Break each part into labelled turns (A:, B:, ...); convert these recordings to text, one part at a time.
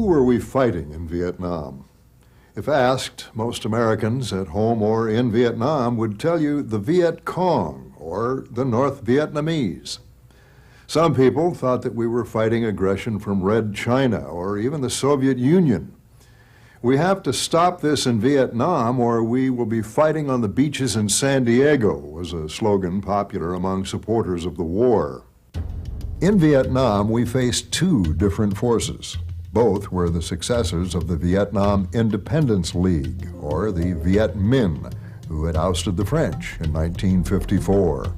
A: Who were we fighting in Vietnam? If asked, most Americans at home or in Vietnam would tell you the Viet Cong or the North Vietnamese. Some people thought that we were fighting aggression from Red China or even the Soviet Union. We have to stop this in Vietnam or we will be fighting on the beaches in San Diego, was a slogan popular among supporters of the war. In Vietnam, we faced two different forces. Both were the successors of the Vietnam Independence League, or the Viet Minh, who had ousted the French in 1954.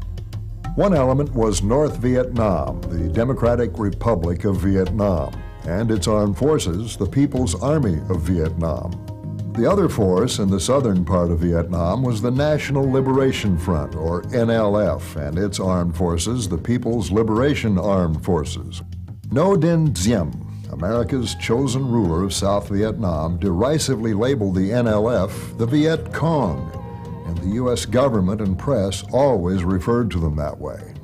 A: One element was North Vietnam, the Democratic Republic of Vietnam, and its armed forces, the People's Army of Vietnam. The other force in the southern part of Vietnam was the National Liberation Front, or NLF, and its armed forces, the People's Liberation Armed Forces. Ngo Dinh Diem, America's chosen ruler of South Vietnam, derisively labeled the NLF the Viet Cong, and the U.S. government and press always referred to them that way.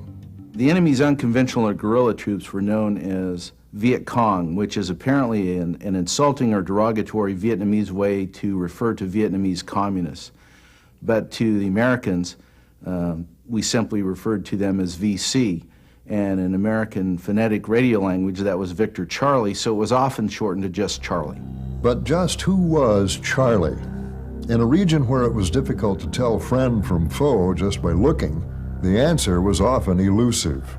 B: The enemy's unconventional or guerrilla troops were known as Viet Cong, which is apparently an insulting or derogatory Vietnamese way to refer to Vietnamese communists. But to the Americans, we simply referred to them as VC, and in American phonetic radio language that was Victor Charlie, so it was often shortened to just Charlie.
A: But just who was Charlie? In a region where it was difficult to tell friend from foe just by looking, the answer was often elusive.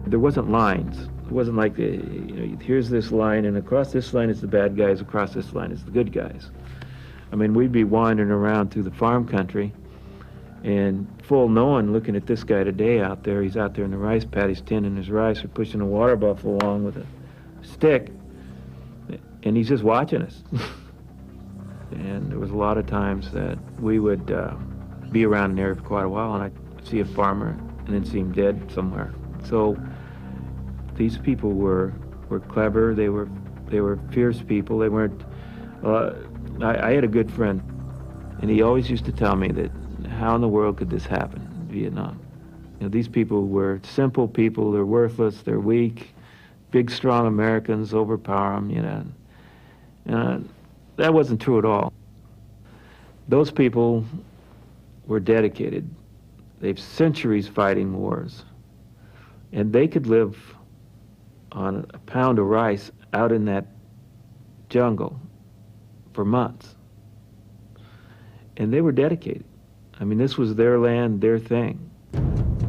C: There wasn't lines. It wasn't like, here's this line, and across this line is the bad guys, across this line is the good guys. I mean, we'd be wandering around through the farm country and full knowing, looking at this guy today out there, he's out there in the rice paddies tending his rice or pushing a water buffalo along with a stick, and he's just watching us. And there was a lot of times that we would be around an area for quite a while, and I'd see a farmer and then see him dead somewhere. So these people were clever. They were fierce people. They weren't. I had a good friend, and he always used to tell me that how in the world could this happen in Vietnam? These people were simple people. They're worthless. They're weak. Big, strong Americans overpower them. That wasn't true at all. Those people were dedicated. They've centuries fighting wars, and they could live on a pound of rice out in that jungle for months. And they were dedicated. I mean, this was their land, their thing.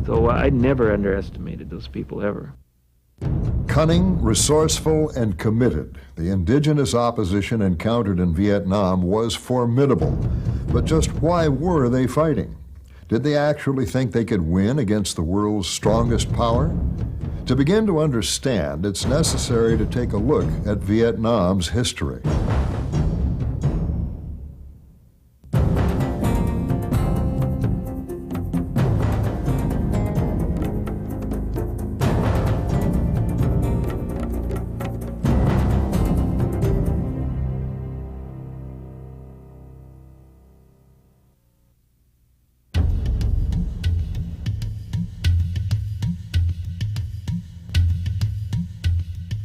C: So I never underestimated those people, ever.
A: Cunning, resourceful, and committed, the indigenous opposition encountered in Vietnam was formidable. But just why were they fighting? Did they actually think they could win against the world's strongest power? To begin to understand, it's necessary to take a look at Vietnam's history.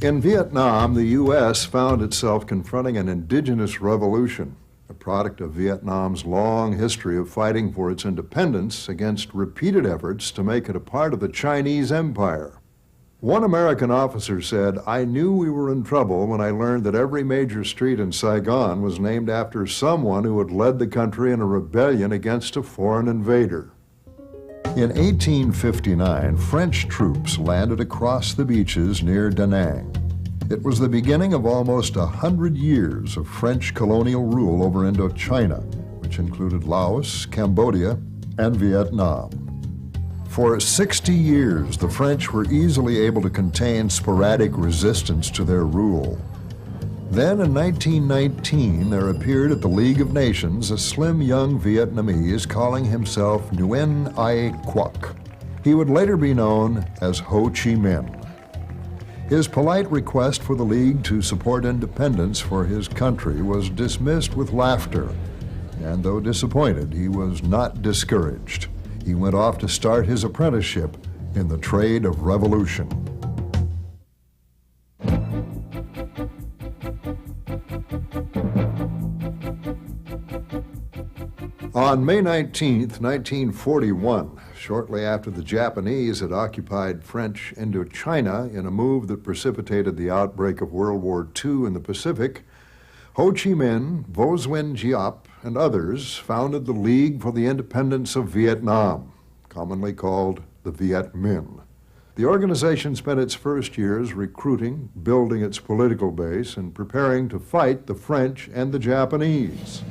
A: In Vietnam, the U.S. found itself confronting an indigenous revolution, a product of Vietnam's long history of fighting for its independence against repeated efforts to make it a part of the Chinese Empire. One American officer said, "I knew we were in trouble when I learned that every major street in Saigon was named after someone who had led the country in a rebellion against a foreign invader." In 1859, French troops landed across the beaches near Da Nang. It was the beginning of almost 100 years of French colonial rule over Indochina, which included Laos, Cambodia, and Vietnam. For 60 years, the French were easily able to contain sporadic resistance to their rule. Then in 1919, there appeared at the League of Nations a slim young Vietnamese calling himself Nguyen Ai Quoc. He would later be known as Ho Chi Minh. His polite request for the League to support independence for his country was dismissed with laughter, and though disappointed, he was not discouraged. He went off to start his apprenticeship in the trade of revolution. On May 19th, 1941, shortly after the Japanese had occupied French Indochina in a move that precipitated the outbreak of World War II in the Pacific, Ho Chi Minh, Vo Nguyen Giap, and others founded the League for the Independence of Vietnam, commonly called the Viet Minh. The organization spent its first years recruiting, building its political base, and preparing to fight the French and the Japanese.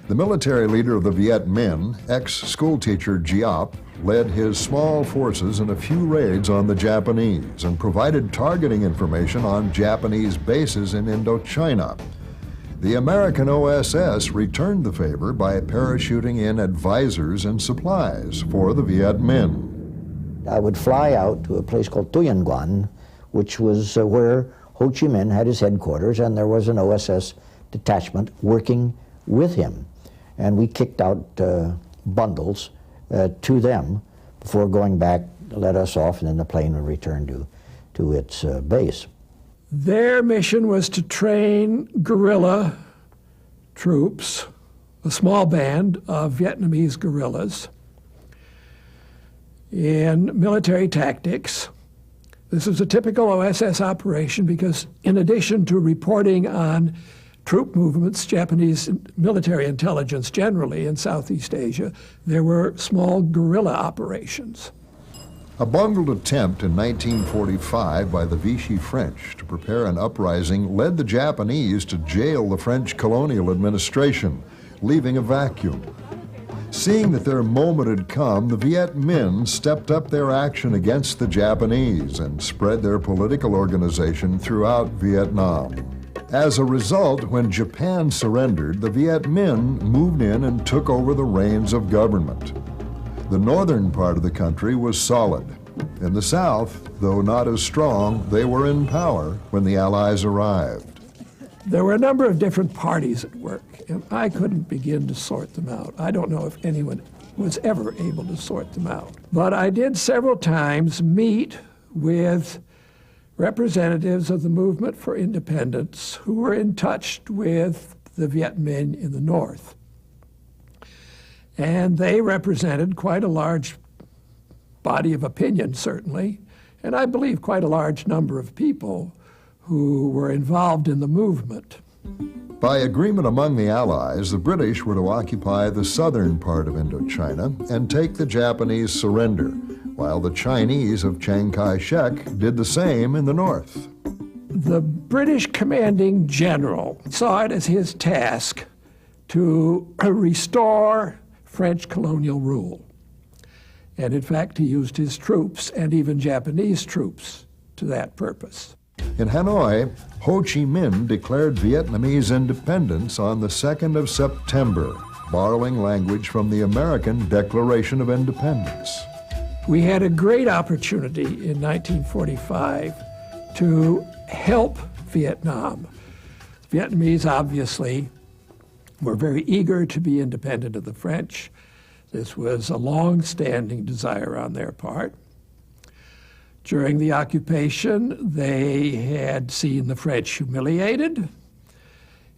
A: The military leader of the Viet Minh, ex-schoolteacher Giap, led his small forces in a few raids on the Japanese and provided targeting information on Japanese bases in Indochina. The American OSS returned the favor by parachuting in advisors and supplies for the Viet Minh.
D: I would fly out to a place called Thuyen Nguyen, which was where Ho Chi Minh had his headquarters, and there was an OSS detachment working with him. And we kicked out bundles to them before going back, let us off, and then the plane would return to its base.
E: Their mission was to train guerrilla troops, a small band of Vietnamese guerrillas, in military tactics. This was a typical OSS operation because in addition to reporting on troop movements, Japanese military intelligence generally in Southeast Asia, there were small guerrilla operations.
A: A bungled attempt in 1945 by the Vichy French to prepare an uprising led the Japanese to jail the French colonial administration, leaving a vacuum. Seeing that their moment had come, the Viet Minh stepped up their action against the Japanese and spread their political organization throughout Vietnam. As a result, when Japan surrendered, the Viet Minh moved in and took over the reins of government. The northern part of the country was solid. In the south, though not as strong, they were in power when the Allies arrived.
E: There were a number of different parties at work, and I couldn't begin to sort them out. I don't know if anyone was ever able to sort them out. But I did several times meet with representatives of the movement for independence who were in touch with the Viet Minh in the north. And they represented quite a large body of opinion, certainly, and I believe quite a large number of people who were involved in the movement.
A: By agreement among the Allies, the British were to occupy the southern part of Indochina and take the Japanese surrender, while the Chinese of Chiang Kai-shek did the same in the north.
E: The British commanding general saw it as his task to restore French colonial rule. And in fact, he used his troops and even Japanese troops to that purpose.
A: In Hanoi, Ho Chi Minh declared Vietnamese independence on the 2nd of September, borrowing language from the American Declaration of Independence.
E: We had a great opportunity in 1945 to help Vietnam. Vietnamese obviously were very eager to be independent of the French. This was a long-standing desire on their part. During the occupation, they had seen the French humiliated.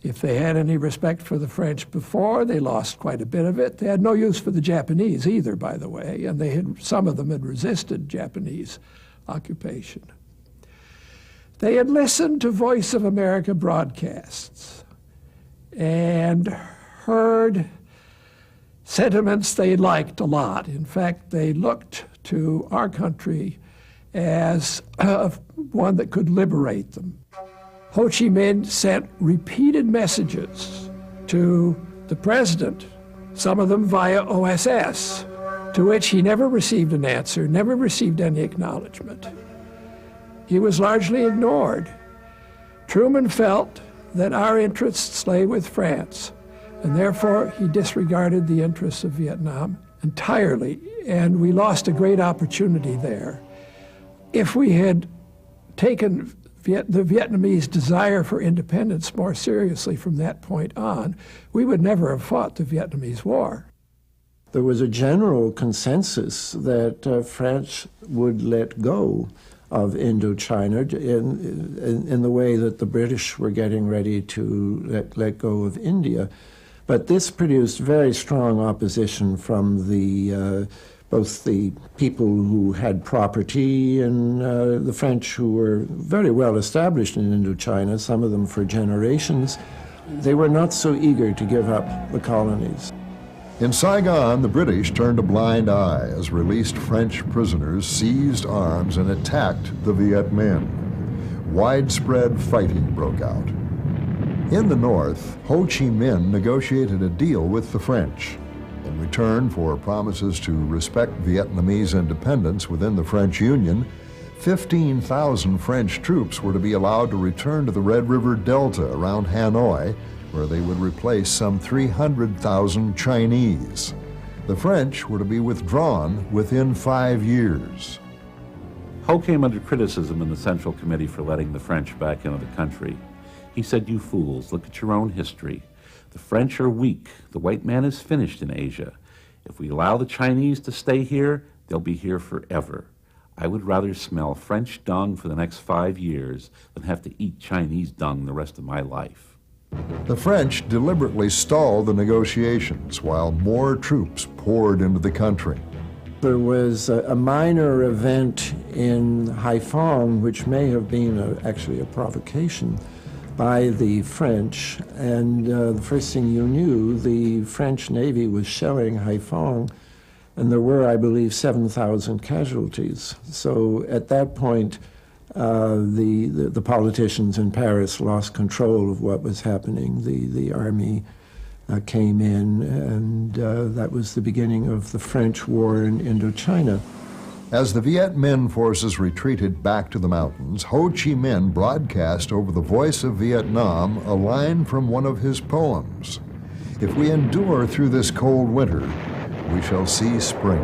E: If they had any respect for the French before, they lost quite a bit of it. They had no use for the Japanese either, by the way, and some of them had resisted Japanese occupation. They had listened to Voice of America broadcasts and heard sentiments they liked a lot. In fact, they looked to our country as one that could liberate them. Ho Chi Minh sent repeated messages to the president, some of them via OSS, to which he never received an answer, never received any acknowledgement. He was largely ignored. Truman felt that our interests lay with France, and therefore he disregarded the interests of Vietnam entirely, and we lost a great opportunity there. If we had taken the Vietnamese desire for independence more seriously from that point on, we would never have fought the Vietnamese War.
F: There was a general consensus that France would let go of Indochina in the way that the British were getting ready to let go of India. But this produced very strong opposition from both the people who had property and the French, who were very well established in Indochina, some of them for generations. They were not so eager to give up the colonies.
A: In Saigon, the British turned a blind eye as released French prisoners seized arms and attacked the Viet Minh. Widespread fighting broke out. In the north, Ho Chi Minh negotiated a deal with the French. In return for promises to respect Vietnamese independence within the French Union, 15,000 French troops were to be allowed to return to the Red River Delta around Hanoi, where they would replace some 300,000 Chinese. The French were to be withdrawn within 5 years.
G: Ho came under criticism in the Central Committee for letting the French back into the country. He said, "You fools, look at your own history. The French are weak. The white man is finished in Asia. If we allow the Chinese to stay here, they'll be here forever. I would rather smell French dung for the next 5 years than have to eat Chinese dung the rest of my life."
A: The French deliberately stalled the negotiations while more troops poured into the country.
F: There was a minor event in Haiphong, which may have been actually a provocation by the French, and the first thing you knew, the French Navy was shelling Haiphong, and there were, I believe, 7,000 casualties. So at that point, the politicians in Paris lost control of what was happening. The army came in, and that was the beginning of the French war in Indochina.
A: As the Viet Minh forces retreated back to the mountains, Ho Chi Minh broadcast over the Voice of Vietnam a line from one of his poems. "If we endure through this cold winter, we shall see spring."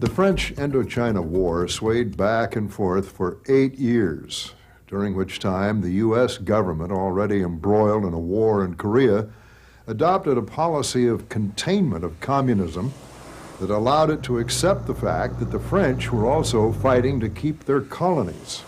A: The French Indochina War swayed back and forth for 8 years, during which time the U.S. government, already embroiled in a war in Korea, adopted a policy of containment of communism that allowed it to accept the fact that the French were also fighting to keep their colonies.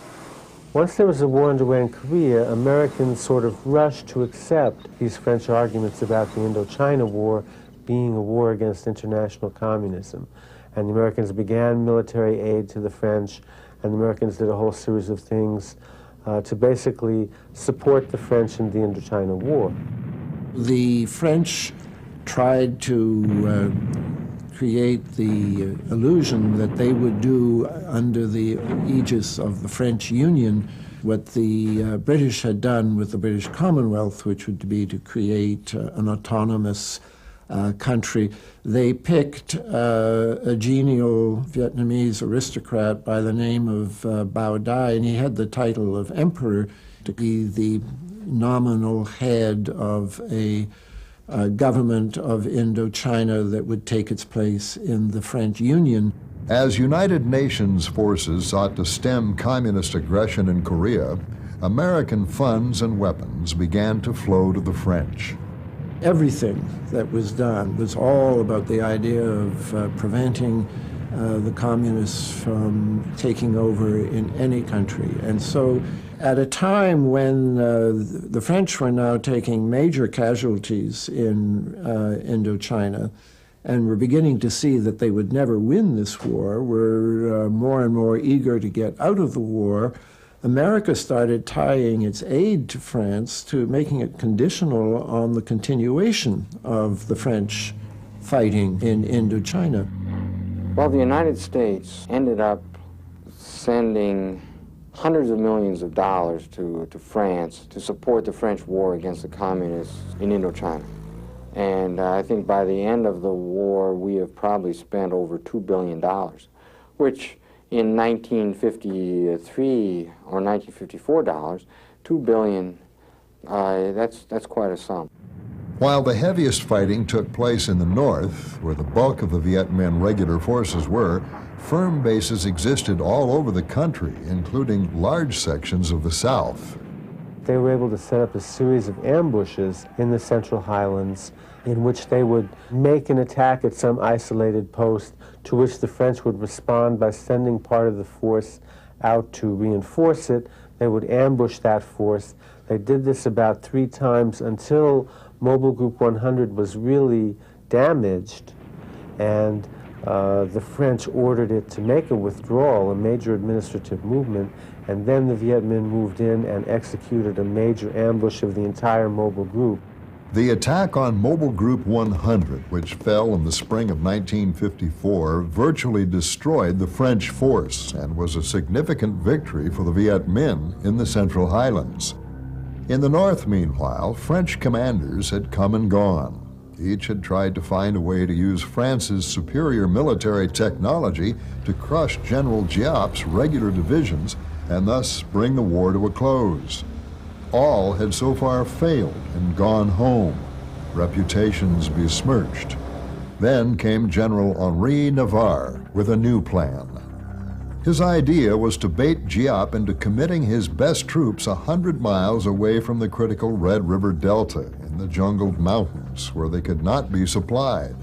H: Once there was a war underway in Korea, Americans sort of rushed to accept these French arguments about the Indochina War being a war against international communism. And the Americans began military aid to the French, and the Americans did a whole series of things to basically support the French in the Indochina War.
F: The French tried to create the illusion that they would do under the aegis of the French Union what the British had done with the British Commonwealth, which would be to create an autonomous country. They picked a genial Vietnamese aristocrat by the name of Bao Dai, and he had the title of emperor, to be the nominal head of a government of Indochina that would take its place in the French Union.
A: As United Nations forces sought to stem communist aggression in Korea, American funds and weapons began to flow to the French.
F: Everything that was done was all about the idea of preventing the communists from taking over in any country. And so at a time when the French were now taking major casualties in Indochina and were beginning to see that they would never win this war, were more and more eager to get out of the war, America started tying its aid to France to making it conditional on the continuation of the French fighting in Indochina.
I: Well, the United States ended up sending hundreds of millions of dollars to France to support the French war against the communists in Indochina. And I think by the end of the war, we have probably spent over $2 billion, which in 1953 or 1954 dollars, $2 billion, that's quite a sum.
A: While the heaviest fighting took place in the north, where the bulk of the Viet Minh regular forces were, firm bases existed all over the country, including large sections of the south.
H: they were able to set up a series of ambushes in the Central Highlands in which they would make an attack at some isolated post, to which the French would respond by sending part of the force out to reinforce it. They would ambush that force. They did this about 3 times until Mobile Group 100 was really damaged, and the French ordered it to make a withdrawal, a major administrative movement, and then the Viet Minh moved in and executed a major ambush of the entire Mobile Group.
A: The attack on Mobile Group 100, which fell in the spring of 1954, virtually destroyed the French force and was a significant victory for the Viet Minh in the Central Highlands. In the north, meanwhile, French commanders had come and gone. Each had tried to find a way to use France's superior military technology to crush General Giap's regular divisions and thus bring the war to a close. All had so far failed and gone home, reputations besmirched. Then came General Henri Navarre with a new plan. His idea was to bait Giap into committing his best troops 100 miles away from the critical Red River Delta in the jungled mountains where they could not be supplied.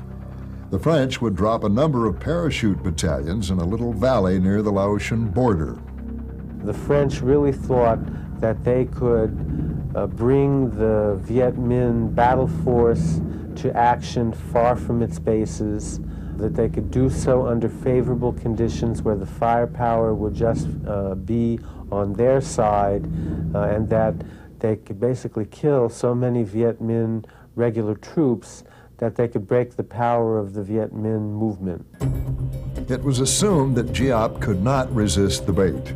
A: The French would drop a number of parachute battalions in a little valley near the Laotian border.
H: The French really thought that they could bring the Viet Minh battle force to action far from its bases, that they could do so under favorable conditions where the firepower would just be on their side, and that they could basically kill so many Viet Minh regular troops that they could break the power of the Viet Minh movement.
A: It was assumed that Giap could not resist the bait.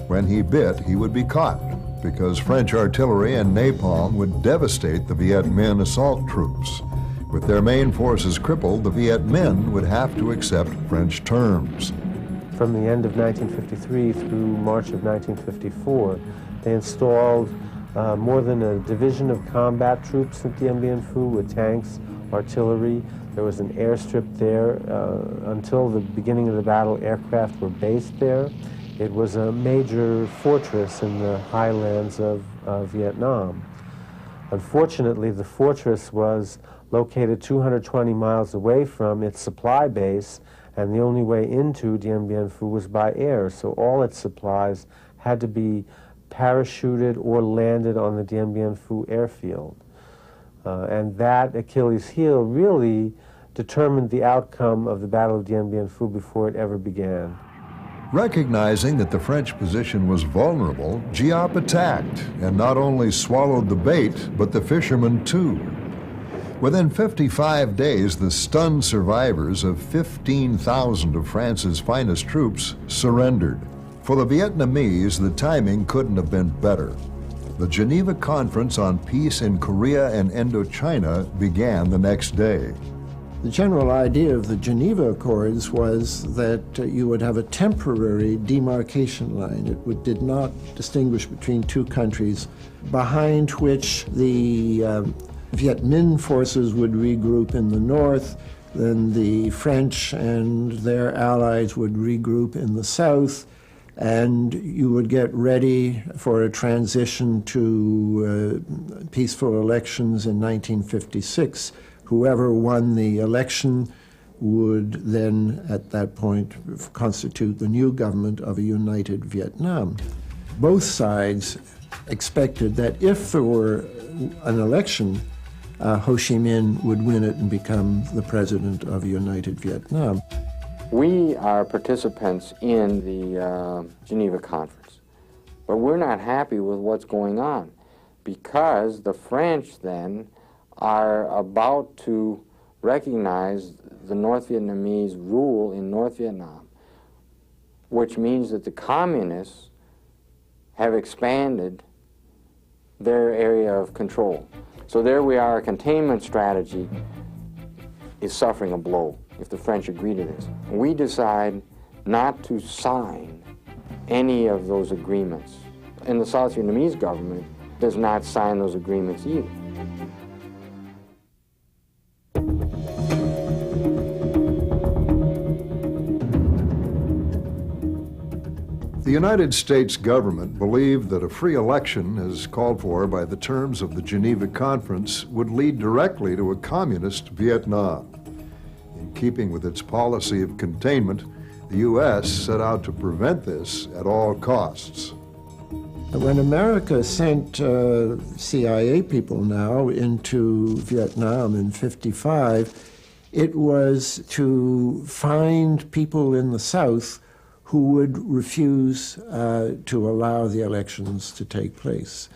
A: When he bit, he would be caught, because French artillery and napalm would devastate the Viet Minh assault troops. With their main forces crippled, the Viet Minh would have to accept French terms.
H: From the end of 1953 through March of 1954, they installed more than a division of combat troops at Dien Bien Phu with tanks, artillery. There was an airstrip there. Until the beginning of the battle, aircraft were based there. It was a major fortress in the highlands of Vietnam. Unfortunately, the fortress was located 220 miles away from its supply base, and the only way into Dien Bien Phu was by air, so all its supplies had to be parachuted or landed on the Dien Bien Phu airfield. And that Achilles heel really determined the outcome of the Battle of Dien Bien Phu before it ever began.
A: Recognizing that the French position was vulnerable, Giap attacked and not only swallowed the bait, but the fishermen too. Within 55 days, the stunned survivors of 15,000 of France's finest troops surrendered. For the Vietnamese, the timing couldn't have been better. The Geneva Conference on Peace in Korea and Indochina began the next day.
F: The general idea of the Geneva Accords was that you would have a temporary demarcation line. It did not distinguish between two countries, behind which the Viet Minh forces would regroup in the north, then the French and their allies would regroup in the south, and you would get ready for a transition to peaceful elections in 1956. Whoever won the election would then, at that point, constitute the new government of a united Vietnam. Both sides expected that if there were an election, Ho Chi Minh would win it and become the president of a united Vietnam.
I: We are participants in the Geneva Conference, but we're not happy with what's going on because the French then are about to recognize the North Vietnamese rule in North Vietnam, which means that the communists have expanded their area of control. So there we are, a containment strategy is suffering a blow if the French agree to this. We decide not to sign any of those agreements. And the South Vietnamese government does not sign those agreements either.
A: The United States government believed that a free election, as called for by the terms of the Geneva Conference, would lead directly to a communist Vietnam. In keeping with its policy of containment, the U.S. set out to prevent this at all costs.
F: When America sent CIA people now into Vietnam in '55, it was to find people in the South who would refuse to allow the elections to take place.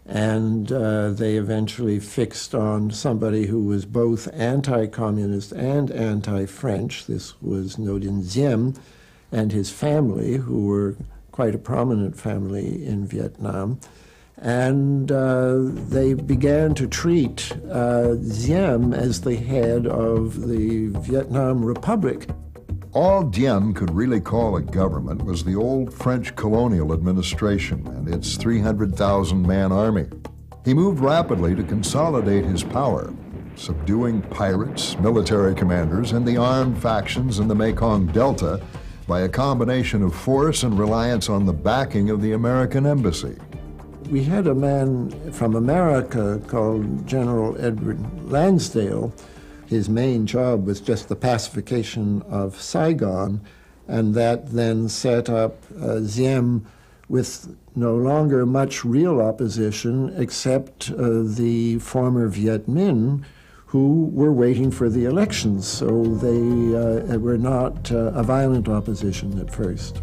F: And they eventually fixed on somebody who was both anti-communist and anti-French. This was Ngo Dinh Diem and his family, who were quite a prominent family in Vietnam. And they began to treat Diem as the head of the Vietnam Republic.
A: All Diem could really call a government was the old French colonial administration and its 300,000-man army. He moved rapidly to consolidate his power, subduing pirates, military commanders, and the armed factions in the Mekong Delta by a combination of force and reliance on the backing of the American embassy.
F: We had a man from America called General Edward Lansdale. His main job was just the pacification of Saigon, and that then set up Diem with no longer much real opposition except the former Viet Minh, who were waiting for the elections, so they were not a violent opposition at first.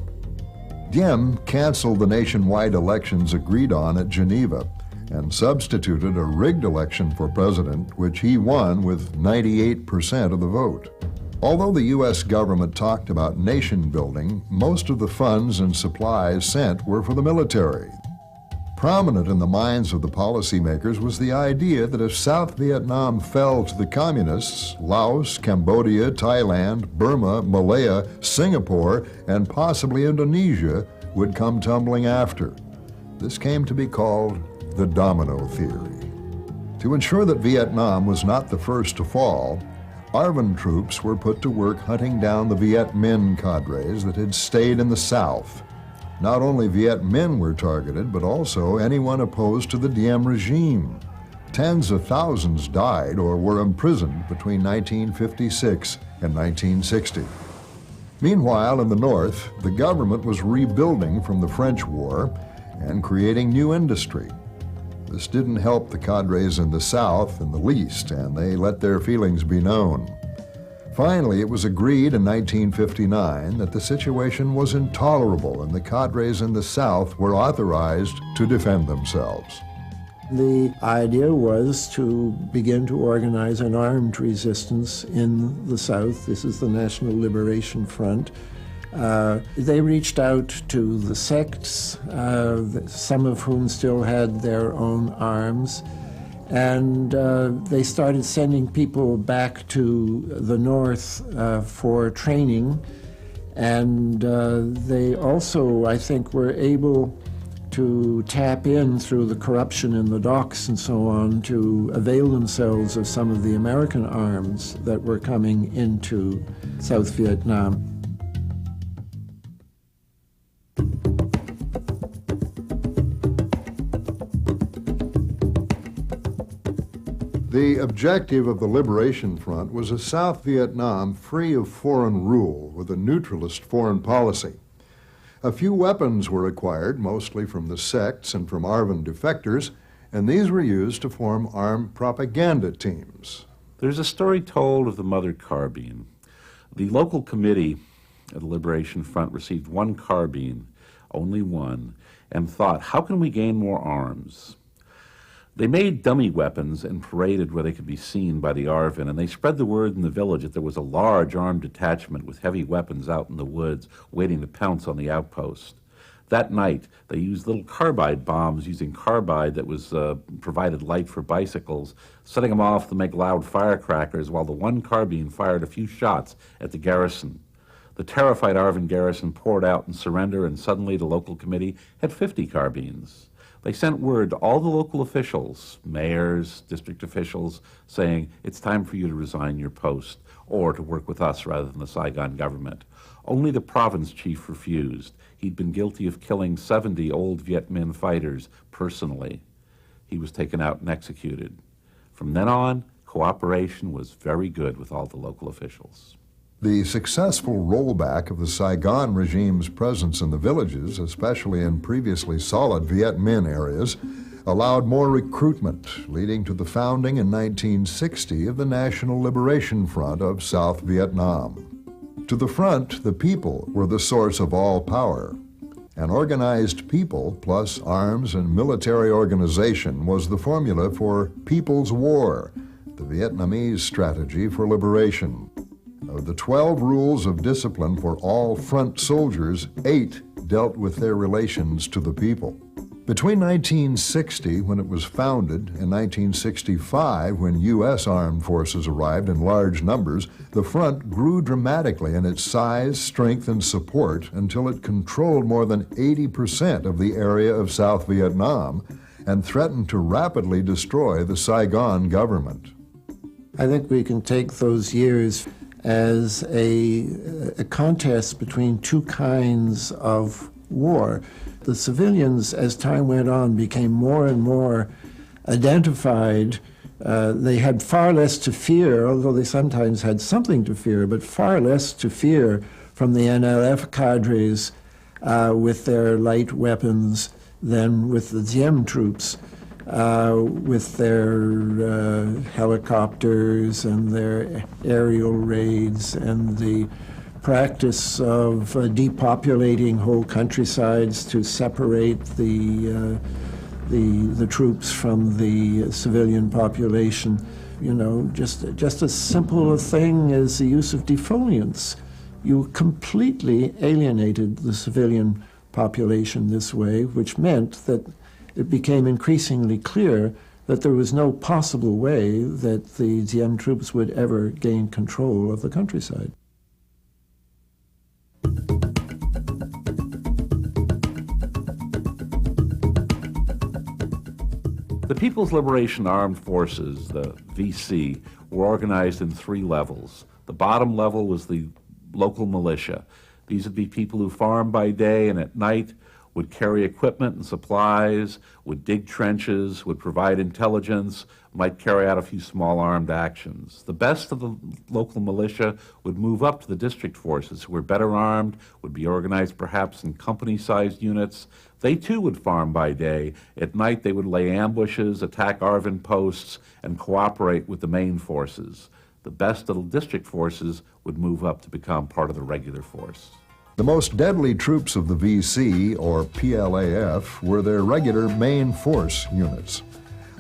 A: Diem canceled the nationwide elections agreed on at Geneva and substituted a rigged election for president, which he won with 98% of the vote. Although the U.S. government talked about nation building, most of the funds and supplies sent were for the military. Prominent in the minds of the policymakers was the idea that if South Vietnam fell to the communists, Laos, Cambodia, Thailand, Burma, Malaya, Singapore, and possibly Indonesia would come tumbling after. This came to be called the domino theory. To ensure that Vietnam was not the first to fall, ARVN troops were put to work hunting down the Viet Minh cadres that had stayed in the South. Not only Viet Minh were targeted, but also anyone opposed to the Diem regime. Tens of thousands died or were imprisoned between 1956 and 1960. Meanwhile, in the North, the government was rebuilding from the French War and creating new industry. This didn't help the cadres in the South in the least, and they let their feelings be known. Finally, it was agreed in 1959 that the situation was intolerable and the cadres in the South were authorized to defend themselves.
F: The idea was to begin to organize an armed resistance in the South. This is the National Liberation Front. They reached out to the sects, some of whom still had their own arms, and they started sending people back to the North for training. And they also, I think, were able to tap in through the corruption in the docks and so on to avail themselves of some of the American arms that were coming into South Vietnam.
A: The objective of the Liberation Front was a South Vietnam free of foreign rule with a neutralist foreign policy. A few weapons were acquired, mostly from the sects and from ARVN defectors, and these were used to form armed propaganda teams.
G: There's a story told of the mother carbine. The local committee at the Liberation Front received one carbine, only one, and thought, how can we gain more arms? They made dummy weapons and paraded where they could be seen by the ARVN, and they spread the word in the village that there was a large armed detachment with heavy weapons out in the woods waiting to pounce on the outpost. That night, they used little carbide bombs using carbide that was provided light for bicycles, setting them off to make loud firecrackers while the one carbine fired a few shots at the garrison. The terrified ARVN garrison poured out in surrender, and suddenly the local committee had 50 carbines. They sent word to all the local officials, mayors, district officials, saying, it's time for you to resign your post or to work with us rather than the Saigon government. Only the province chief refused. He He'd been guilty of killing 70 old Viet Minh fighters personally. He was taken out and executed. From then on, cooperation was very good with all the local officials.
A: The successful rollback of the Saigon regime's presence in the villages, especially in previously solid Viet Minh areas, allowed more recruitment, leading to the founding in 1960 of the National Liberation Front of South Vietnam. To the front, the people were the source of all power. An organized people plus arms and military organization was the formula for People's War, the Vietnamese strategy for liberation. Of the 12 rules of discipline for all front soldiers, 8 dealt with their relations to the people. Between 1960, when it was founded, and 1965, when U.S. armed forces arrived in large numbers, the front grew dramatically in its size, strength, and support until it controlled more than 80% of the area of South Vietnam and threatened to rapidly destroy the Saigon government.
F: I think we can take those years as a contest between two kinds of war. The civilians, as time went on, became more and more identified. They had far less to fear, although they sometimes had something to fear, but far less to fear from the NLF cadres with their light weapons than with the Diem troops. With their helicopters and their aerial raids and the practice of depopulating whole countrysides to separate the troops from the civilian population. You know, just as simple a thing as the use of defoliants. You completely alienated the civilian population this way, which meant that it became increasingly clear that there was no possible way that the Diem troops would ever gain control of the countryside.
G: The People's Liberation Armed Forces, the VC, were organized in 3 levels. The bottom level was the local militia. These would be people who farmed by day and at night would carry equipment and supplies, would dig trenches, would provide intelligence, might carry out a few small armed actions. The best of the local militia would move up to the district forces, who were better armed, would be organized perhaps in company-sized units. They too would farm by day. At night they would lay ambushes, attack ARVN posts, and cooperate with the main forces. The best of the district forces would move up to become part of the regular force.
A: The most deadly troops of the VC, or PLAF, were their regular main force units.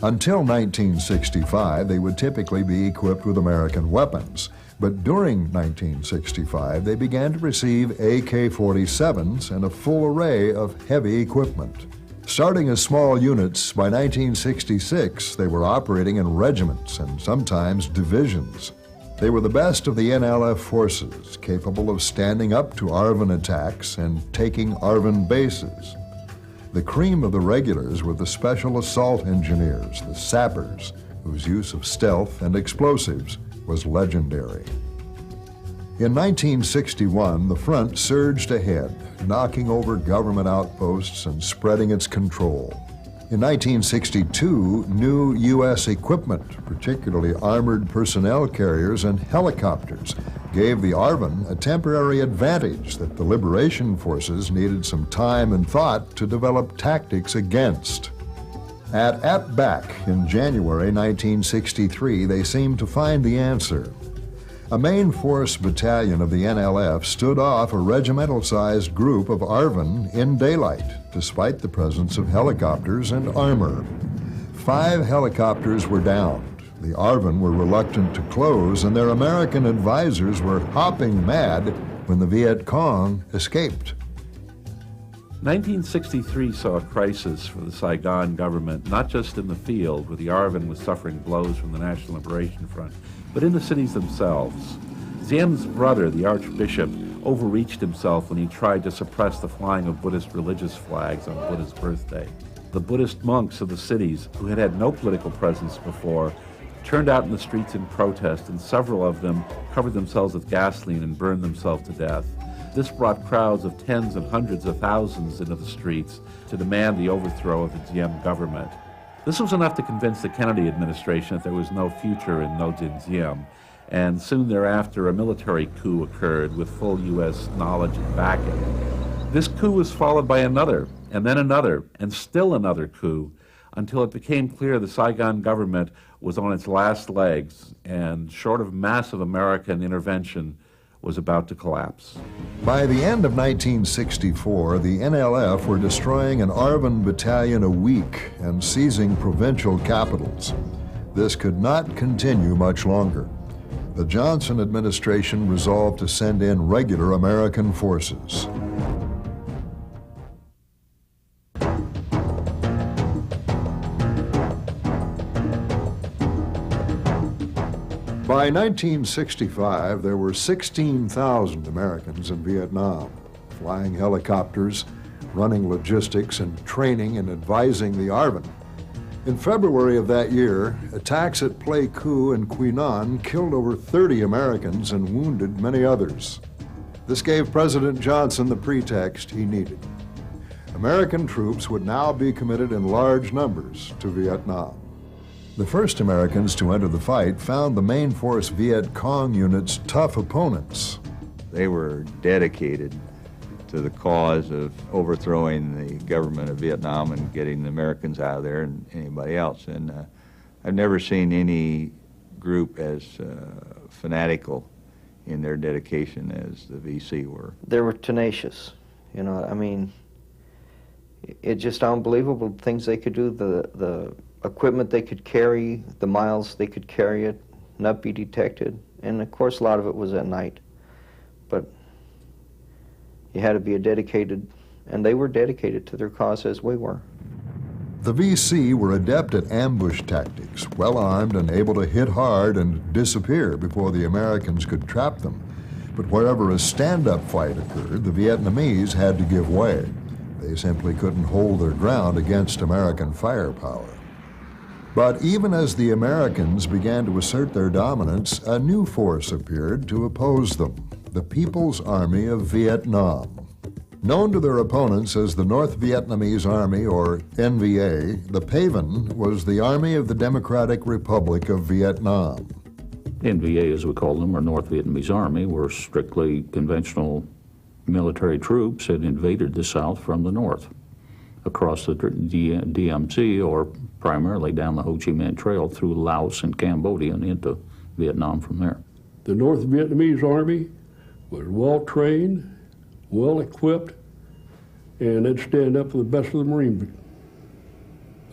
A: Until 1965, they would typically be equipped with American weapons. But during 1965, they began to receive AK-47s and a full array of heavy equipment. Starting as small units, by 1966, they were operating in regiments and sometimes divisions. They were the best of the NLF forces, capable of standing up to ARVN attacks and taking ARVN bases. The cream of the regulars were the special assault engineers, the sappers, whose use of stealth and explosives was legendary. In 1961, the front surged ahead, knocking over government outposts and spreading its control. In 1962, new U.S. equipment, particularly armored personnel carriers and helicopters, gave the ARVN a temporary advantage that the liberation forces needed some time and thought to develop tactics against. At Atback in January 1963, they seemed to find the answer. A main force battalion of the NLF stood off a regimental-sized group of ARVN in daylight, despite the presence of helicopters and armor. 5 helicopters were downed. The ARVN were reluctant to close, and their American advisors were hopping mad when the Viet Cong escaped.
G: 1963 saw a crisis for the Saigon government, not just in the field, where the ARVN was suffering blows from the National Liberation Front, but in the cities themselves. Diem's brother, the Archbishop, overreached himself when he tried to suppress the flying of Buddhist religious flags on Buddha's birthday. The Buddhist monks of the cities, who had had no political presence before, turned out in the streets in protest, and several of them covered themselves with gasoline and burned themselves to death. This brought crowds of tens and hundreds of thousands into the streets to demand the overthrow of the Diem government. This was enough to convince the Kennedy administration that there was no future in No Dinh Diem, and soon thereafter a military coup occurred with full U.S. knowledge and backing. This coup was followed by another, and then another, and still another coup, until it became clear the Saigon government was on its last legs, and short of massive American intervention, was about to collapse.
A: By the end of 1964, the NLF were destroying an ARVN battalion a week and seizing provincial capitals. This could not continue much longer. The Johnson administration resolved to send in regular American forces. By 1965, there were 16,000 Americans in Vietnam, flying helicopters, running logistics, and training and advising the ARVN. In February of that year, attacks at Pleiku and Quy Nhon killed over 30 Americans and wounded many others. This gave President Johnson the pretext he needed. American troops would now be committed in large numbers to Vietnam. The first Americans to enter the fight found the main force Viet Cong units tough opponents.
J: They were dedicated to the cause of overthrowing the government of Vietnam and getting the Americans out of there and anybody else. And I've never seen any group as fanatical in their dedication as the VC were.
K: They were tenacious, you know, I mean, it's just unbelievable things they could do, the equipment they could carry, the miles they could carry it, not be detected. And of course a lot of it was at night. But you had to be a dedicated, and they were dedicated to their cause as we were.
A: The VC were adept at ambush tactics, well-armed and able to hit hard and disappear before the Americans could trap them. But wherever a stand-up fight occurred, the Vietnamese had to give way. They simply couldn't hold their ground against American firepower. But even as the Americans began to assert their dominance, a new force appeared to oppose them, the People's Army of Vietnam. Known to their opponents as the North Vietnamese Army, or NVA, the PAVN was the Army of the Democratic Republic of Vietnam.
L: NVA, as we call them, or North Vietnamese Army, were strictly conventional military troops that invaded the South from the north, across the DMZ, or primarily down the Ho Chi Minh Trail through Laos and Cambodia and into Vietnam from there.
M: The North Vietnamese Army was well-trained, well-equipped, and they'd stand up for the best of the Marines.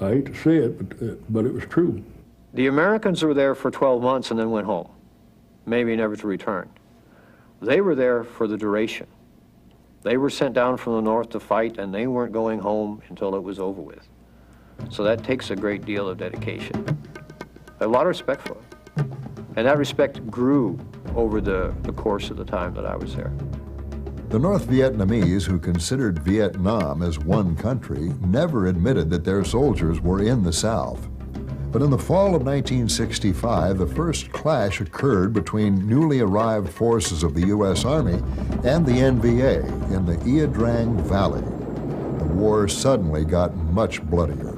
M: I hate to say it, but it was true.
N: The Americans were there for 12 months and then went home, maybe never to return. They were there for the duration. They were sent down from the north to fight, and they weren't going home until it was over with. So that takes a great deal of dedication. I have a lot of respect for it. And that respect grew over the course of the time that I was there.
A: The North Vietnamese, who considered Vietnam as one country, never admitted that their soldiers were in the South. But in the fall of 1965, the first clash occurred between newly arrived forces of the U.S. Army and the NVA in the Ia Drang Valley. The war suddenly got much bloodier.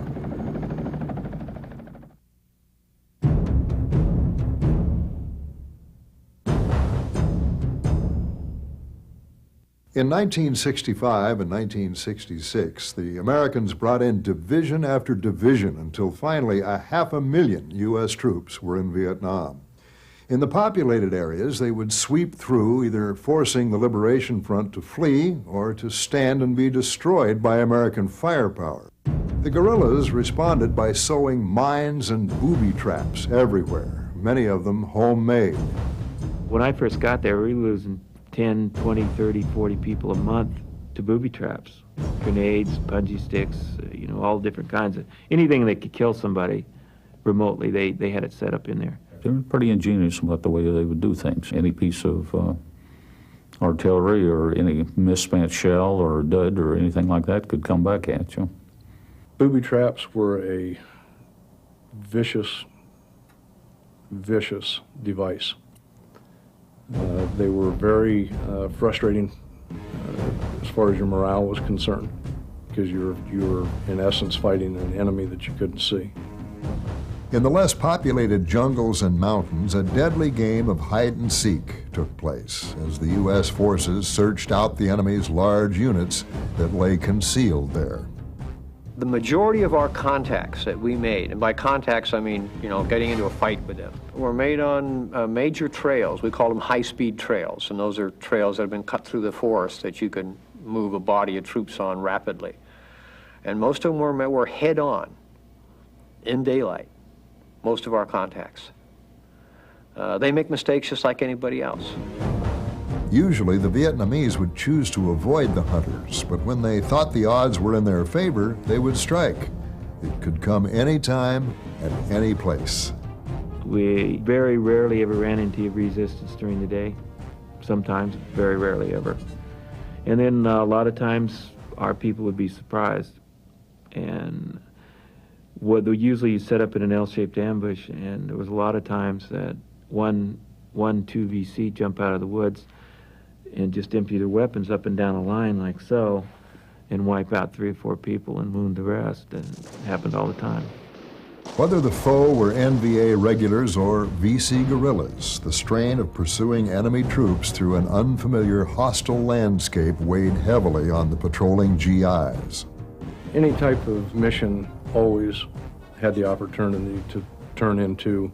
A: In 1965 and 1966, the Americans brought in division after division until finally 500,000 U.S. troops were in Vietnam. In the populated areas, they would sweep through, either forcing the Liberation Front to flee or to stand and be destroyed by American firepower. The guerrillas responded by sowing mines and booby traps everywhere, many of them homemade.
C: When I first got there, we were losing 10, 20, 30, 40 people a month to booby traps, grenades, punji sticks, you know, all different kinds of, anything that could kill somebody remotely, they had it set up in there.
L: They were pretty ingenious about the way they would do things. Any piece of artillery or any misspent shell or dud or anything like that could come back at you.
M: Booby traps were a vicious, vicious device. They were very frustrating as far as your morale was concerned, because you were in essence fighting an enemy that you couldn't see.
A: In the less populated jungles and mountains, a deadly game of hide and seek took place as the U.S. forces searched out the enemy's large units that lay concealed there.
N: The majority of our contacts that we made, and by contacts I mean, getting into a fight with them, were made on major trails. We call them high-speed trails, and those are trails that have been cut through the forest that you can move a body of troops on rapidly. And most of them were head-on, in daylight, most of our contacts. They make mistakes just like anybody else.
A: Usually, the Vietnamese would choose to avoid the hunters, but when they thought the odds were in their favor, they would strike. It could come any time, at any place.
C: We very rarely ever ran into resistance during the day. Sometimes, very rarely ever. And then a lot of times, our people would be surprised. And usually you set up in an L-shaped ambush, and there was a lot of times that one, two VC jump out of the woods and just empty their weapons up and down a line like so, and wipe out 3 or 4 people and wound the rest. And it happened all the time.
A: Whether the foe were NVA regulars or VC guerrillas, the strain of pursuing enemy troops through an unfamiliar hostile landscape weighed heavily on the patrolling GIs.
M: Any type of mission always had the opportunity to turn into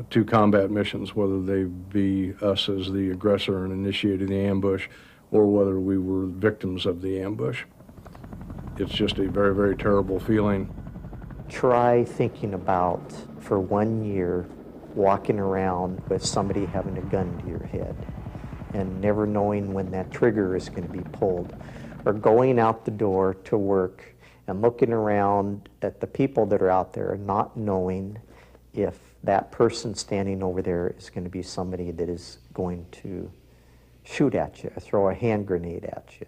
M: two combat missions, whether they be us as the aggressor and initiating the ambush, or whether we were victims of the ambush. It's just a very, very terrible feeling.
D: Try thinking about, for 1 year, walking around with somebody having a gun to your head and never knowing when that trigger is going to be pulled, or going out the door to work and looking around at the people that are out there, not knowing if that person standing over there is going to be somebody that is going to shoot at you, throw a hand grenade at you.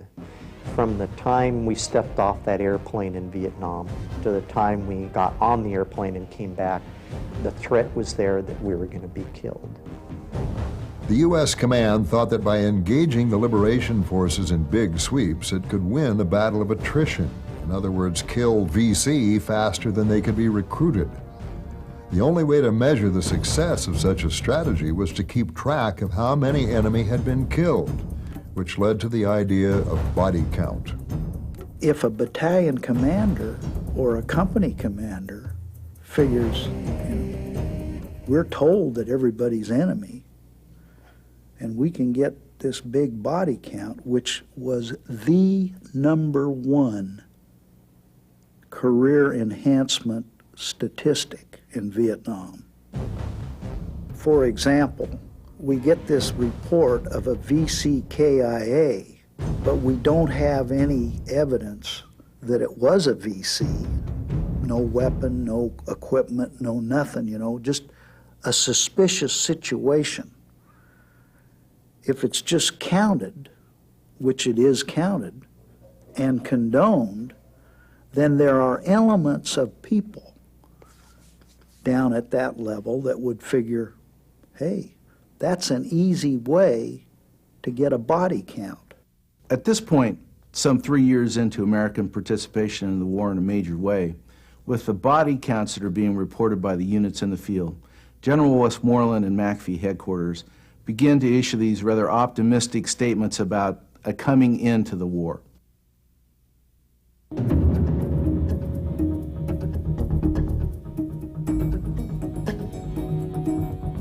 D: From the time we stepped off that airplane in Vietnam to the time we got on the airplane and came back, the threat was there that we were going to be killed.
A: The U.S. command thought that by engaging the liberation forces in big sweeps, it could win a battle of attrition. In other words, kill VC faster than they could be recruited. The only way to measure the success of such a strategy was to keep track of how many enemy had been killed, which led to the idea of body count.
O: If a battalion commander or a company commander figures, we're told that everybody's enemy, and we can get this big body count, which was the #1 career enhancement statistic in Vietnam. For example, we get this report of a VCKIA, but we don't have any evidence that it was a VC. No weapon, no equipment, no nothing, just a suspicious situation. If it's just counted, which it is counted, and condoned, then there are elements of people down at that level that would figure, hey, that's an easy way to get a body count.
B: At this point, some 3 years into American participation in the war in a major way, with the body counts that are being reported by the units in the field, General Westmoreland and McAfee headquarters begin to issue these rather optimistic statements about a coming end to the war.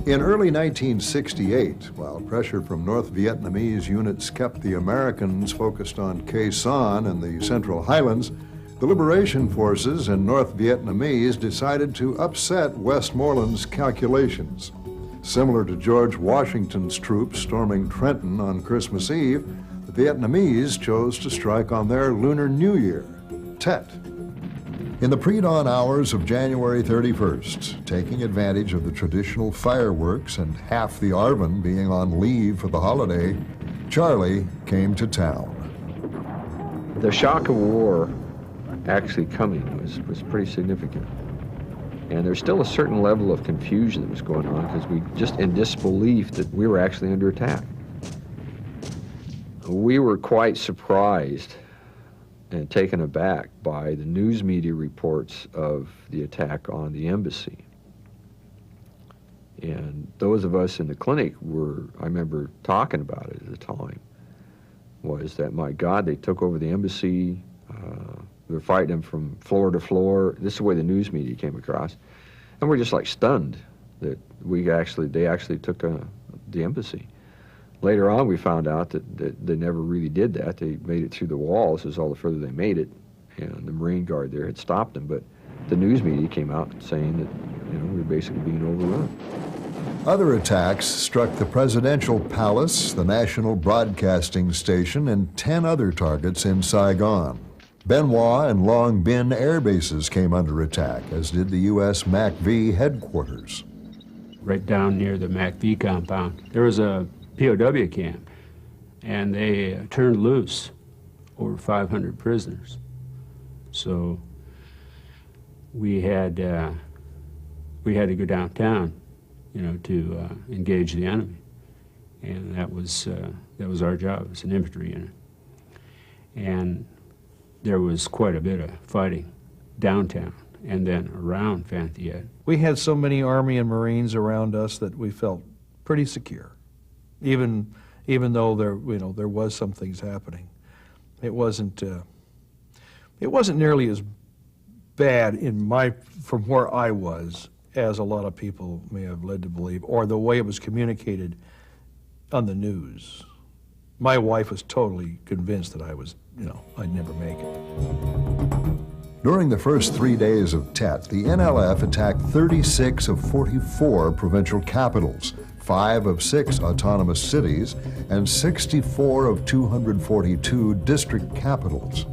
A: In early 1968, while pressure from North Vietnamese units kept the Americans focused on Khe Sanh and the Central Highlands, the liberation forces and North Vietnamese decided to upset Westmoreland's calculations. Similar to George Washington's troops storming Trenton on Christmas Eve, the Vietnamese chose to strike on their Lunar New Year, Tet. In the pre-dawn hours of January 31st, taking advantage of the traditional fireworks and half the ARVN being on leave for the holiday, Charlie came to town.
P: The shock of war actually coming was pretty significant. And there's still a certain level of confusion that was going on because we just in disbelief that we were actually under attack. we were quite surprised and taken aback by the news media reports of the attack on the embassy. And those of us in the clinic were, I remember talking about it at the time, was that, my God, they took over the embassy, they were fighting them from floor to floor. This is the way the news media came across. And we're just like stunned that they actually took the embassy. Later on, we found out that they never really did that. They made it through the walls. This is all the further they made it, and the Marine Guard there had stopped them. But the news media came out saying that, you know, we were basically being overrun.
A: Other attacks struck the presidential palace, the national broadcasting station, and 10 other targets in Saigon. Benoit and Long Bin air bases came under attack, as did the U.S. MAC-V headquarters.
Q: Right down near the MAC-V compound, there was a POW camp, and they turned loose over 500 prisoners. So we had to go downtown, you know, to engage the enemy, and that was our job as an infantry unit. And there was quite a bit of fighting downtown and then around Fanthiette.
R: We had so many Army and Marines around us that we felt pretty secure, even though there was some things happening. It wasn't nearly as bad from where I was as a lot of people may have led to believe, or the way it was communicated on the news. My wife was totally convinced that I'd never make it.
A: During the first 3 days of Tet, the NLF attacked 36 of 44 provincial capitals, 5 of 6 autonomous cities, and 64 of 242 district capitals.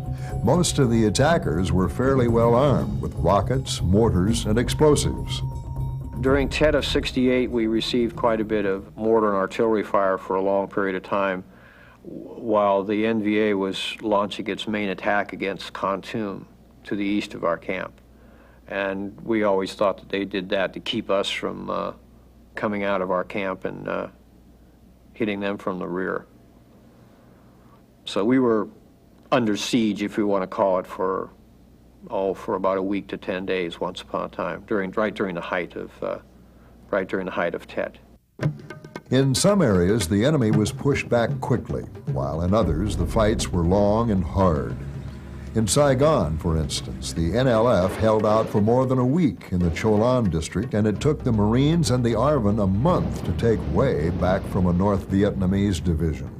A: Most of the attackers were fairly well armed with rockets, mortars, and explosives.
N: During Tet of '68, we received quite a bit of mortar and artillery fire for a long period of time, while the NVA was launching its main attack against Khartoum to the east of our camp. And we always thought that they did that to keep us from coming out of our camp and hitting them from the rear. So we were under siege, if we want to call it, for about a week to 10 days once upon a time, right during the height of Tet.
A: In some areas, the enemy was pushed back quickly, while in others, the fights were long and hard. In Saigon, for instance, the NLF held out for more than a week in the Cholan district, and it took the Marines and the ARVN a month to take Hue back from a North Vietnamese division.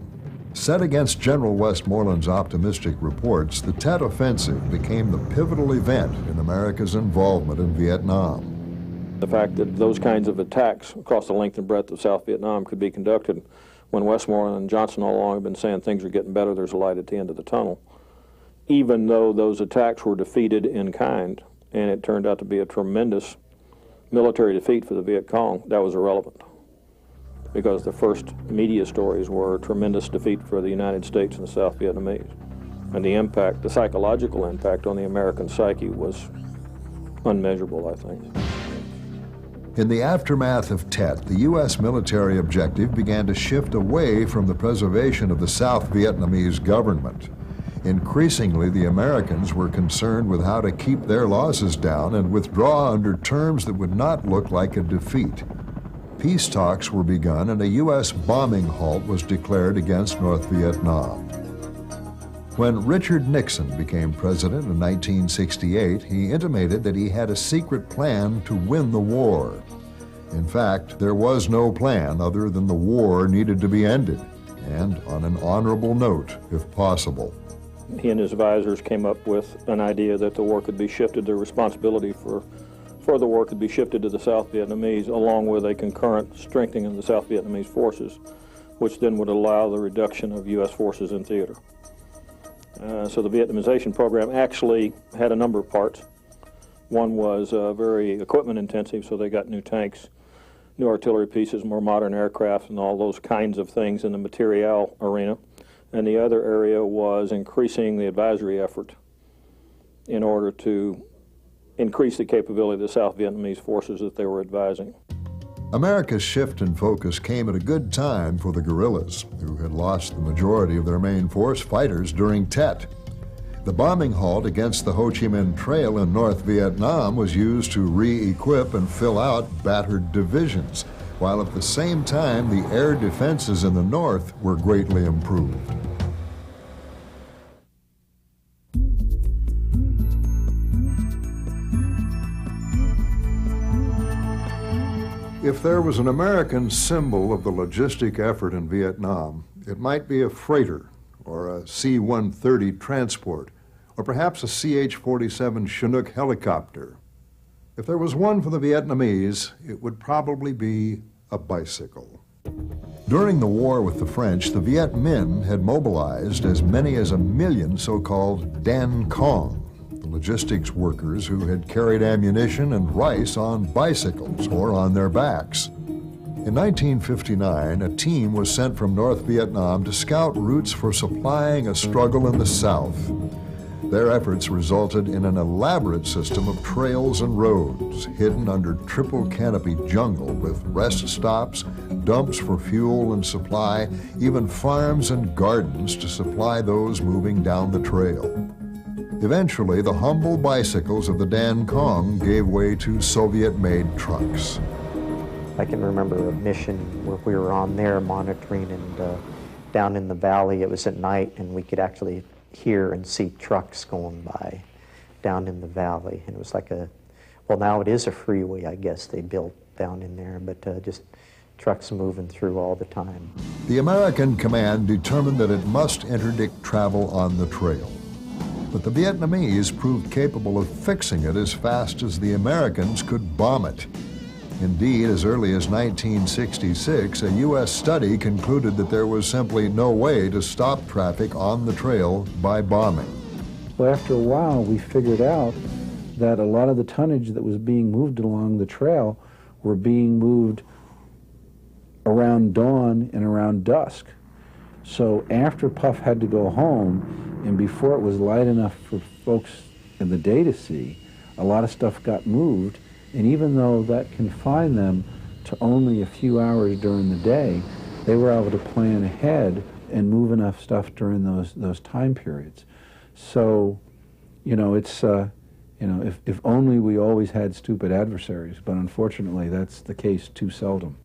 A: Set against General Westmoreland's optimistic reports, the Tet Offensive became the pivotal event in America's involvement in Vietnam.
S: The fact that those kinds of attacks across the length and breadth of South Vietnam could be conducted when Westmoreland and Johnson all along have been saying things are getting better, there's a light at the end of the tunnel. Even though those attacks were defeated in kind, and it turned out to be a tremendous military defeat for the Viet Cong, that was irrelevant. Because the first media stories were a tremendous defeat for the United States and the South Vietnamese. And the impact, the psychological impact on the American psyche was unmeasurable, I think.
A: In the aftermath of Tet, the U.S. military objective began to shift away from the preservation of the South Vietnamese government. Increasingly, the Americans were concerned with how to keep their losses down and withdraw under terms that would not look like a defeat. Peace talks were begun and a U.S. bombing halt was declared against North Vietnam. When Richard Nixon became president in 1968, he intimated that he had a secret plan to win the war. In fact, there was no plan other than the war needed to be ended, and on an honorable note, if possible.
S: He and his advisors came up with an idea that the war could be shifted, the responsibility for the war could be shifted to the South Vietnamese, along with a concurrent strengthening of the South Vietnamese forces, which then would allow the reduction of U.S. forces in theater. So the Vietnamization program actually had a number of parts. One was very equipment intensive, so they got new tanks, new artillery pieces, more modern aircraft, and all those kinds of things in the materiel arena. And the other area was increasing the advisory effort in order to increase the capability of the South Vietnamese forces that they were advising.
A: America's shift in focus came at a good time for the guerrillas, who had lost the majority of their main force fighters during Tet. The bombing halt against the Ho Chi Minh Trail in North Vietnam was used to re-equip and fill out battered divisions, while at the same time the air defenses in the north were greatly improved. If there was an American symbol of the logistic effort in Vietnam, it might be a freighter or a C-130 transport, or perhaps a CH-47 Chinook helicopter. If there was one for the Vietnamese, it would probably be a bicycle. During the war with the French, the Viet Minh had mobilized as many as 1 million so-called Dan Cong, the logistics workers who had carried ammunition and rice on bicycles or on their backs. In 1959, a team was sent from North Vietnam to scout routes for supplying a struggle in the South. Their efforts resulted in an elaborate system of trails and roads hidden under triple canopy jungle with rest stops, dumps for fuel and supply, even farms and gardens to supply those moving down the trail. Eventually, the humble bicycles of the Dan Cong gave way to Soviet-made trucks.
T: I can remember a mission where we were on there monitoring, and down in the valley, it was at night, and we could actually hear and see trucks going by down in the valley. And it was like well, now it is a freeway, I guess, they built down in there, but just trucks moving through all the time.
A: The American command determined that it must interdict travel on the trail. But the Vietnamese proved capable of fixing it as fast as the Americans could bomb it. Indeed, as early as 1966, a U.S. study concluded that there was simply no way to stop traffic on the trail by bombing.
U: Well, after a while, we figured out that a lot of the tonnage that was being moved along the trail were being moved around dawn and around dusk. So after Puff had to go home, and before it was light enough for folks in the day to see, a lot of stuff got moved. And even though that confined them to only a few hours during the day, they were able to plan ahead and move enough stuff during those time periods. So, it's, if only we always had stupid adversaries, but unfortunately that's the case too seldom.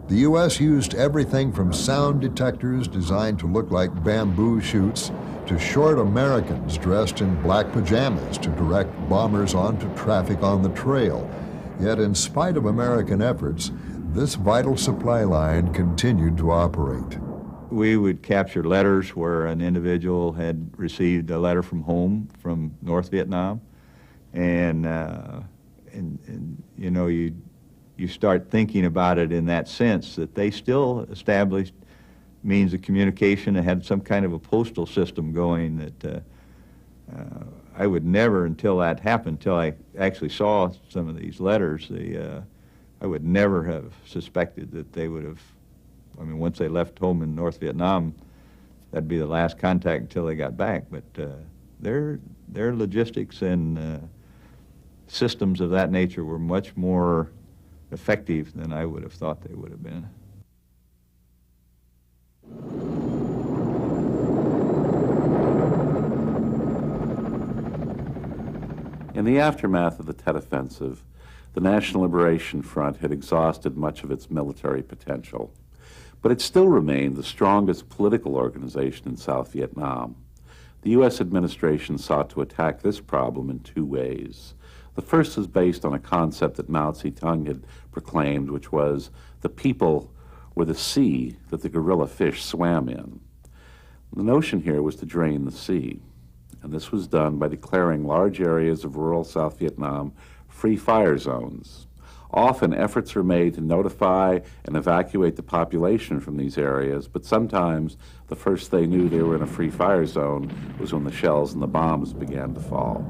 A: The U.S. used everything from sound detectors designed to look like bamboo shoots to short Americans dressed in black pajamas to direct bombers onto traffic on the trail. Yet in spite of American efforts, this vital supply line continued to operate.
J: We would capture letters where an individual had received a letter from home from North Vietnam, and you start thinking about it in that sense that they still established means of communication and had some kind of a postal system going that I would never, until that happened, until I actually saw some of these letters, I would never have suspected that they would have, once they left home in North Vietnam, that'd be the last contact until they got back. But their logistics and systems of that nature were much more effective than I would have thought they would have been.
G: In the aftermath of the Tet Offensive, the National Liberation Front had exhausted much of its military potential, but it still remained the strongest political organization in South Vietnam. The U.S. administration sought to attack this problem in two ways. The first is based on a concept that Mao Zedong had proclaimed, which was the people were the sea that the guerrilla fish swam in. The notion here was to drain the sea, and this was done by declaring large areas of rural South Vietnam free fire zones. Often efforts were made to notify and evacuate the population from these areas, but sometimes the first they knew they were in a free fire zone was when the shells and the bombs began to fall.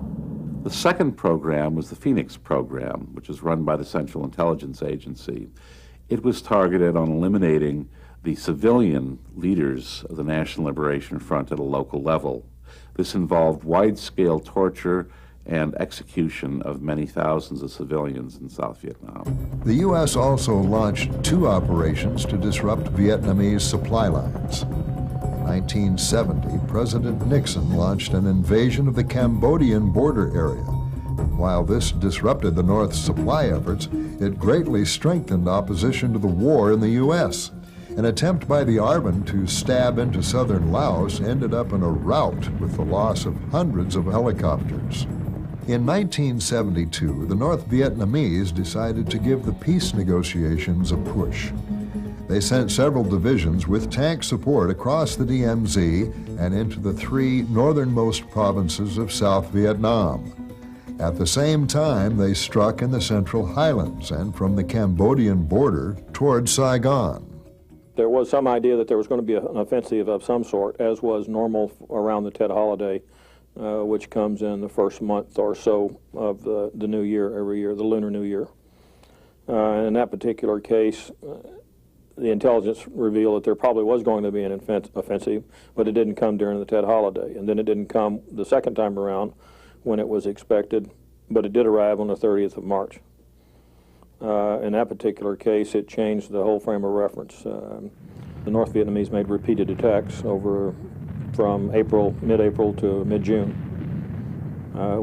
G: The second program was the Phoenix program, which was run by the Central Intelligence Agency. It was targeted on eliminating the civilian leaders of the National Liberation Front at a local level. This involved wide-scale torture and execution of many thousands of civilians in South Vietnam.
A: The U.S. also launched 2 operations to disrupt Vietnamese supply lines. In 1970, President Nixon launched an invasion of the Cambodian border area. While this disrupted the North's supply efforts, it greatly strengthened opposition to the war in the U.S. An attempt by the ARVN to stab into southern Laos ended up in a rout with the loss of hundreds of helicopters. In 1972, the North Vietnamese decided to give the peace negotiations a push. They sent several divisions with tank support across the DMZ and into the 3 northernmost provinces of South Vietnam. At the same time, they struck in the Central Highlands and from the Cambodian border toward Saigon.
S: There was some idea that there was going to be an offensive of some sort, as was normal around the Tet holiday, which comes in the first month or so of the new year every year, the Lunar New Year. In that particular case, the intelligence revealed that there probably was going to be an offensive, but it didn't come during the Tet holiday. And then it didn't come the second time around when it was expected, but it did arrive on the 30th of March. In that particular case, it changed the whole frame of reference. The North Vietnamese made repeated attacks from mid-April to mid-June,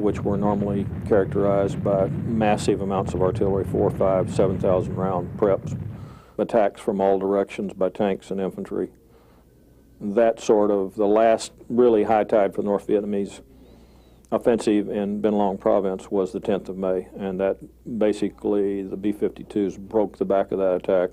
S: which were normally characterized by massive amounts of artillery, 4,000, 5,000, 7,000 round preps, attacks from all directions by tanks and infantry. That sort of, the last really high tide for the North Vietnamese offensive in Bien Long province was the 10th of May, and that basically the B-52s broke the back of that attack,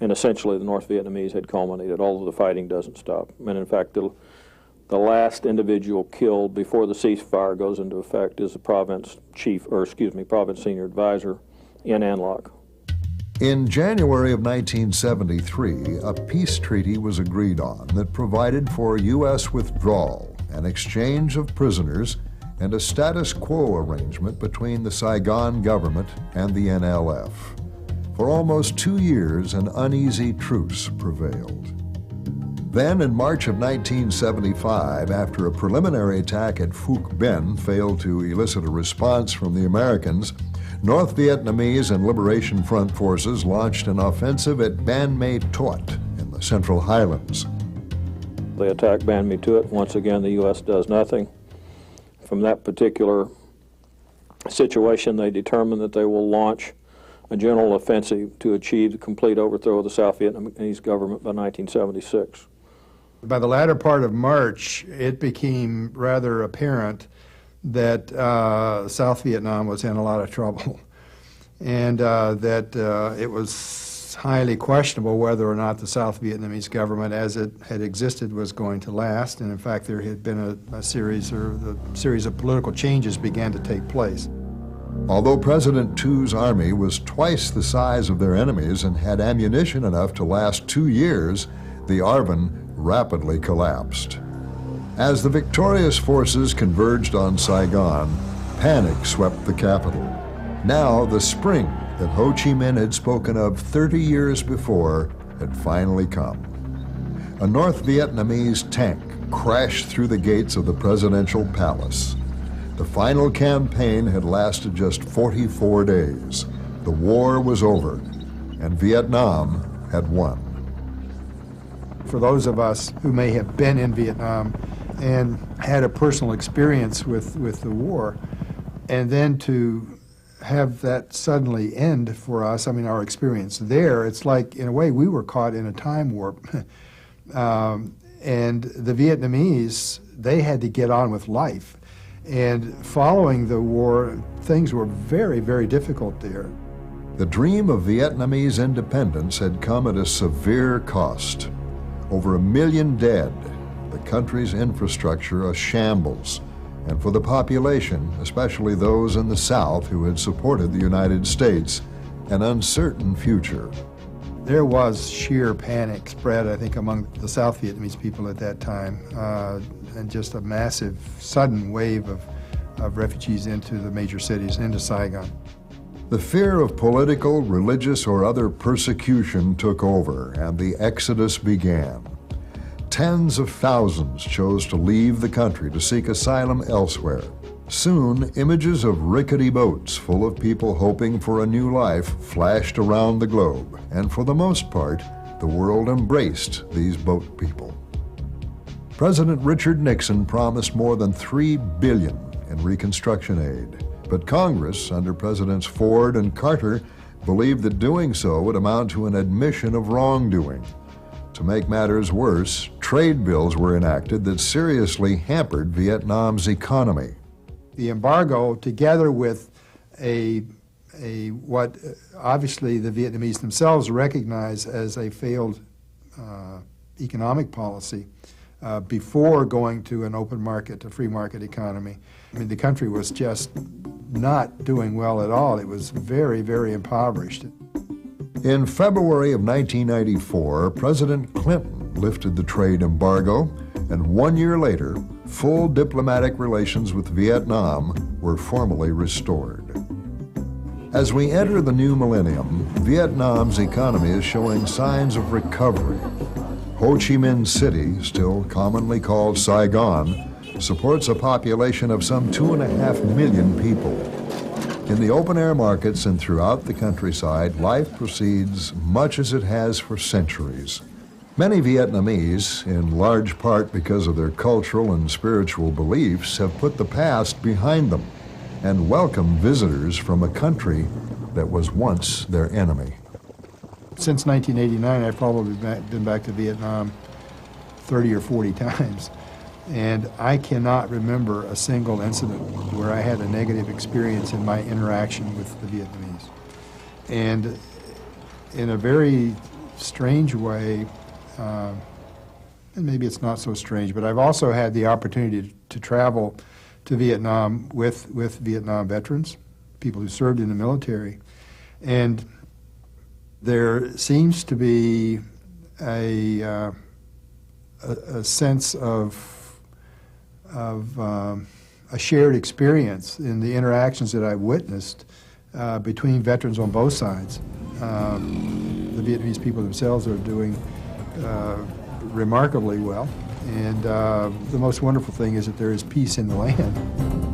S: and essentially the North Vietnamese had culminated, although the fighting doesn't stop. And in fact, the last individual killed before the ceasefire goes into effect is the province senior advisor in An Loc.
A: In January of 1973, a peace treaty was agreed on that provided for U.S. withdrawal, an exchange of prisoners, and a status quo arrangement between the Saigon government and the NLF. For almost 2 years, an uneasy truce prevailed. Then, in March of 1975, after a preliminary attack at Phuoc Ben failed to elicit a response from the Americans, North Vietnamese and Liberation Front forces launched an offensive at Ban Me Tuot in the Central Highlands.
S: They attack Ban Me Tuot. Once again, the U.S. does nothing. From that particular situation, they determine that they will launch a general offensive to achieve the complete overthrow of the South Vietnamese government by 1976.
E: By the latter part of March, it became rather apparent that South Vietnam was in a lot of trouble, and that it was highly questionable whether or not the South Vietnamese government as it had existed was going to last. And in fact, there had been a series of political changes began to take place.
A: Although President Thu's army was twice the size of their enemies and had ammunition enough to last 2 years, the ARVN rapidly collapsed. As the victorious forces converged on Saigon, panic swept the capital. Now the spring that Ho Chi Minh had spoken of 30 years before had finally come. A North Vietnamese tank crashed through the gates of the presidential palace. The final campaign had lasted just 44 days. The war was over, and Vietnam had won.
E: For those of us who may have been in Vietnam and had a personal experience with the war, and then to have that suddenly end for us, I mean, our experience there, it's like, in a way, we were caught in a time warp. And the Vietnamese, they had to get on with life. And following the war, things were very, very difficult there.
A: The dream of Vietnamese independence had come at a severe cost. Over 1 million dead, the country's infrastructure a shambles, and for the population, especially those in the South who had supported the United States, an uncertain future.
E: There was sheer panic spread, I think, among the South Vietnamese people at that time, and just a massive, sudden wave of refugees into the major cities, into Saigon.
A: The fear of political, religious, or other persecution took over, and the exodus began. Tens of thousands chose to leave the country to seek asylum elsewhere. Soon, images of rickety boats full of people hoping for a new life flashed around the globe, and for the most part, the world embraced these boat people. President Richard Nixon promised more than $3 billion in Reconstruction aid, but Congress, under Presidents Ford and Carter, believed that doing so would amount to an admission of wrongdoing. To make matters worse, trade bills were enacted that seriously hampered Vietnam's economy.
E: The embargo, together with what obviously the Vietnamese themselves recognize as a failed economic policy before going to an open market, a free market economy. I mean, the country was just not doing well at all. It was very, very impoverished.
A: In February of 1994, President Clinton lifted the trade embargo, and 1 year later, full diplomatic relations with Vietnam were formally restored. As we enter the new millennium, Vietnam's economy is showing signs of recovery. Ho Chi Minh City, still commonly called Saigon, supports a population of some 2.5 million people. In the open-air markets and throughout the countryside, life proceeds much as it has for centuries. Many Vietnamese, in large part because of their cultural and spiritual beliefs, have put the past behind them and welcome visitors from a country that was once their enemy.
E: Since 1989, I've probably been back to Vietnam 30 or 40 times. And I cannot remember a single incident where I had a negative experience in my interaction with the Vietnamese. And in a very strange way, and maybe it's not so strange, but I've also had the opportunity to travel to Vietnam with Vietnam veterans, people who served in the military. And there seems to be a sense of a shared experience in the interactions that I've witnessed between veterans on both sides. The Vietnamese people themselves are doing remarkably well, and the most wonderful thing is that there is peace in the land.